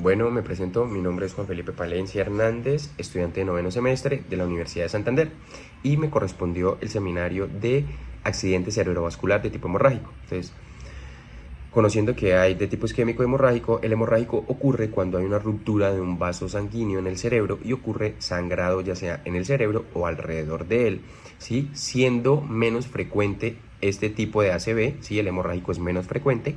Bueno, me presento, mi nombre es Juan Felipe Palencia Hernández, estudiante de noveno semestre de la Universidad de Santander y me correspondió el seminario de accidente cerebrovascular de tipo hemorrágico. Entonces, conociendo que hay de tipo isquémico y hemorrágico, el hemorrágico ocurre cuando hay una ruptura de un vaso sanguíneo en el cerebro y ocurre sangrado ya sea en el cerebro o alrededor de él, ¿sí? Siendo menos frecuente este tipo de ACV, ¿sí? El hemorrágico es menos frecuente,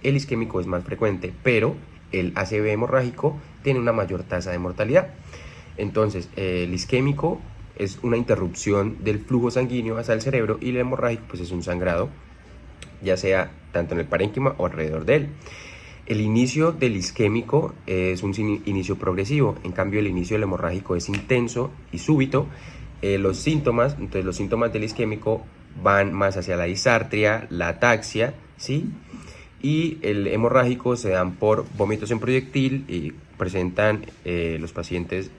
el isquémico es más frecuente, pero el ACV hemorrágico tiene una mayor tasa de mortalidad. Entonces, el isquémico es una interrupción del flujo sanguíneo hacia el cerebro y el hemorrágico pues es un sangrado, ya sea tanto en el parénquima o alrededor de él. El inicio del isquémico es un inicio progresivo, en cambio el inicio del hemorrágico es intenso y súbito. Los síntomas del isquémico van más hacia la disartria, la ataxia, ¿sí? Y el hemorrágico se dan por vómitos en proyectil y presentan los pacientes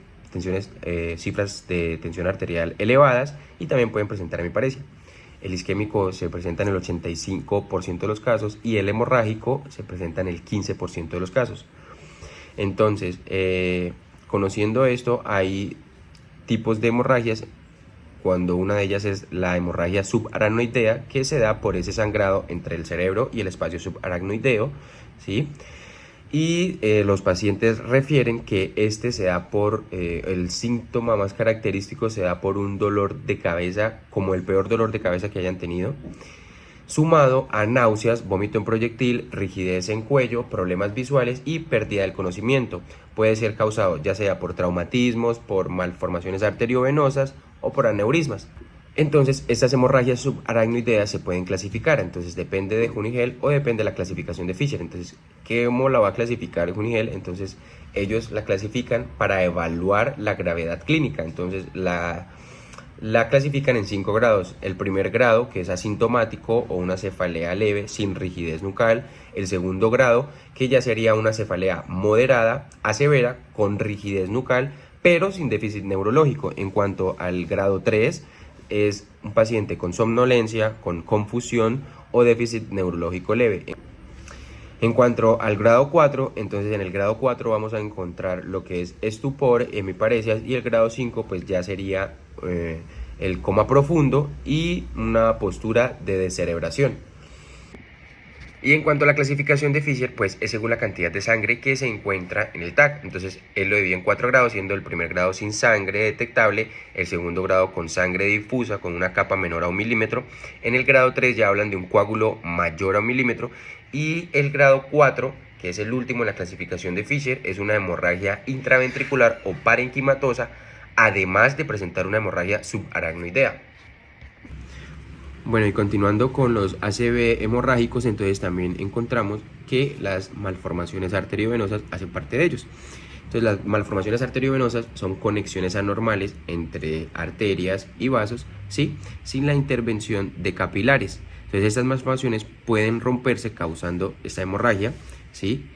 cifras de tensión arterial elevadas y también pueden presentar hemiparesia. El isquémico se presenta en el 85% de los casos y el hemorrágico se presenta en el 15% de los casos. Entonces, conociendo esto, hay tipos de hemorragias, cuando una de ellas es la hemorragia subaracnoidea, que se da por ese sangrado entre el cerebro y el espacio subaracnoideo, ¿sí? Y los pacientes refieren que este se da por, el síntoma más característico se da por un dolor de cabeza, como el peor dolor de cabeza que hayan tenido, sumado a náuseas, vómito en proyectil, rigidez en cuello, problemas visuales y pérdida del conocimiento. Puede ser causado ya sea por traumatismos, por malformaciones arteriovenosas o por aneurismas. Entonces, estas hemorragias subaracnoideas se pueden clasificar, entonces depende de Junigel o depende de la clasificación de Fisher. Entonces, ¿cómo la va a clasificar Junigel? Entonces, ellos la clasifican para evaluar la gravedad clínica. Entonces, la clasifican en 5 grados. El primer grado, que es asintomático o una cefalea leve sin rigidez nucal. El segundo grado, que ya sería una cefalea moderada a severa con rigidez nucal, pero sin déficit neurológico. En cuanto al grado 3, es un paciente con somnolencia, con confusión o déficit neurológico leve. En cuanto al grado 4, entonces en el grado 4 vamos a encontrar lo que es estupor, hemiparesias, y el grado 5 pues ya sería el coma profundo y una postura de descerebración. Y en cuanto a la clasificación de Fisher, pues es según la cantidad de sangre que se encuentra en el TAC. Entonces él lo divide en 4 grados, siendo el primer grado sin sangre detectable, el segundo grado con sangre difusa con una capa menor a 1 milímetro, en el grado 3 ya hablan de un coágulo mayor a 1 milímetro, y el grado 4, que es el último en la clasificación de Fisher, es una hemorragia intraventricular o parenquimatosa, además de presentar una hemorragia subaracnoidea. Bueno, y continuando con los ACV hemorrágicos, entonces también encontramos que las malformaciones arteriovenosas hacen parte de ellos. Entonces, las malformaciones arteriovenosas son conexiones anormales entre arterias y vasos, ¿sí? Sin la intervención de capilares. Entonces, estas malformaciones pueden romperse causando esta hemorragia, ¿sí?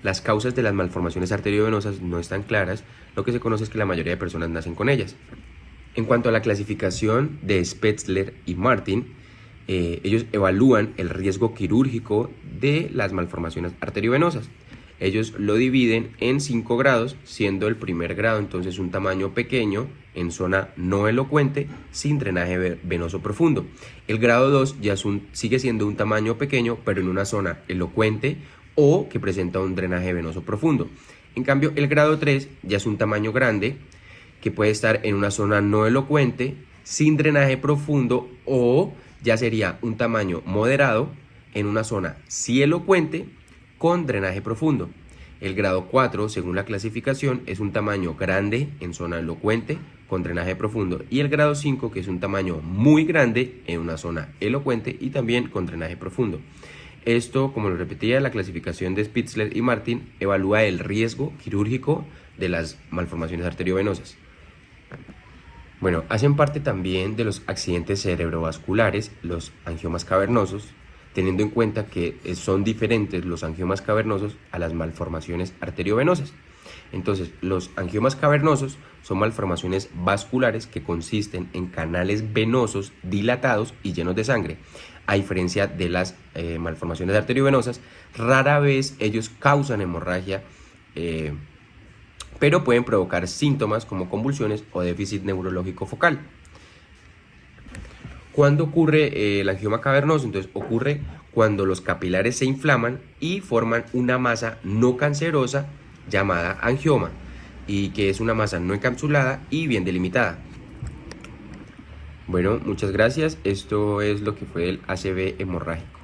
Las causas de las malformaciones arteriovenosas no están claras, lo que se conoce es que la mayoría de personas nacen con ellas. En cuanto a la clasificación de Spetzler y Martin, ellos evalúan el riesgo quirúrgico de las malformaciones arteriovenosas. Ellos lo dividen en 5 grados, siendo el primer grado entonces un tamaño pequeño en zona no elocuente sin drenaje venoso profundo. El grado 2 ya sigue siendo un tamaño pequeño pero en una zona elocuente o que presenta un drenaje venoso profundo. En cambio, el grado 3 ya es un tamaño grande que puede estar en una zona no elocuente, sin drenaje profundo, o ya sería un tamaño moderado en una zona sí elocuente con drenaje profundo. El grado 4, según la clasificación, es un tamaño grande en zona elocuente con drenaje profundo, y el grado 5, que es un tamaño muy grande en una zona elocuente y también con drenaje profundo. Esto, como lo repetía, la clasificación de Spetzler y Martin evalúa el riesgo quirúrgico de las malformaciones arteriovenosas. Bueno, hacen parte también de los accidentes cerebrovasculares los angiomas cavernosos, teniendo en cuenta que son diferentes los angiomas cavernosos a las malformaciones arteriovenosas. Entonces, los angiomas cavernosos son malformaciones vasculares que consisten en canales venosos dilatados y llenos de sangre. A diferencia de las malformaciones arteriovenosas, rara vez ellos causan hemorragia, pero pueden provocar síntomas como convulsiones o déficit neurológico focal. ¿Cuándo ocurre el angioma cavernoso? Entonces ocurre cuando los capilares se inflaman y forman una masa no cancerosa llamada angioma, y que es una masa no encapsulada y bien delimitada. Bueno, muchas gracias. Esto es lo que fue el ACV hemorrágico.